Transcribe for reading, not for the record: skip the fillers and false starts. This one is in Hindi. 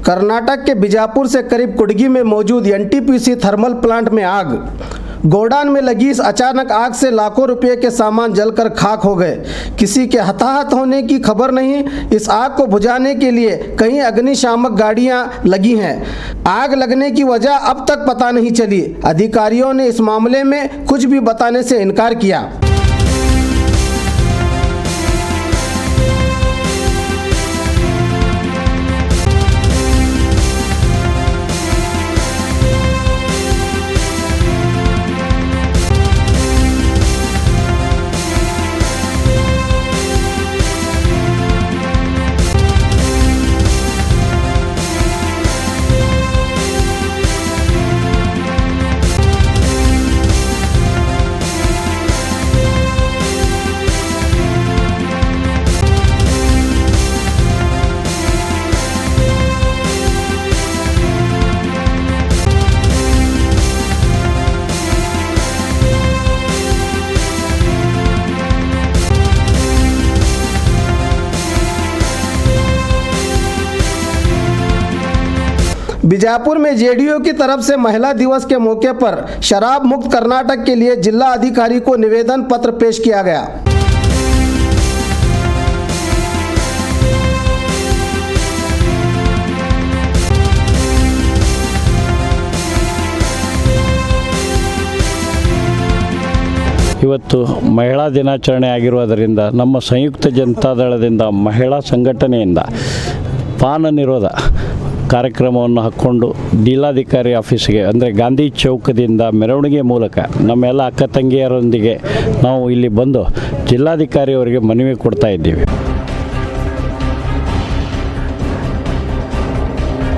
कर्नाटक के बीजापुर से करीब कुडगी में मौजूद एनटीपीसी थर्मल प्लांट में आग। गोडाउन में लगी इस अचानक आग से लाखों रुपए के सामान जलकर खाक हो गए। किसी के हताहत होने की खबर नहीं। इस आग को बुझाने के लिए कई अग्निशामक गाड़ियां लगी हैं। आग लगने की वजह अब तक पता नहीं चली। अधिकारियों ने इस मामले में कुछ भी बताने से इनकार किया। बीजापुर में जेडीयू की तरफ से महिला दिवस के मौके पर शराब मुक्त कर्नाटक के लिए जिला अधिकारी को निवेदन पत्र पेश किया गया। ಇವತ್ತು ಮಹಿಳಾ ದಿನಾಚರಣೆ ಆಗಿರುವುದರಿಂದ ನಮ್ಮ ಸಂಯುಕ್ತ ಜನತಾದಳದಿಂದ ಮಹಿಳಾ ಸಂಘಟನೆಯಿಂದ ಪಾನ ನಿರೋಧ ಕಾರ್ಯಕ್ರಮವನ್ನು ಹಾಕ್ಕೊಂಡು ಜಿಲ್ಲಾಧಿಕಾರಿ ಆಫೀಸ್ಗೆ ಅಂದರೆ ಗಾಂಧಿ ಚೌಕದಿಂದ ಮೆರವಣಿಗೆ ಮೂಲಕ ನಮ್ಮೆಲ್ಲ ಅಕ್ಕ ತಂಗಿಯರೊಂದಿಗೆ ನಾವು ಇಲ್ಲಿ ಬಂದು ಜಿಲ್ಲಾಧಿಕಾರಿಯವರಿಗೆ ಮನವಿ ಕೊಡ್ತಾ ಇದ್ದೀವಿ।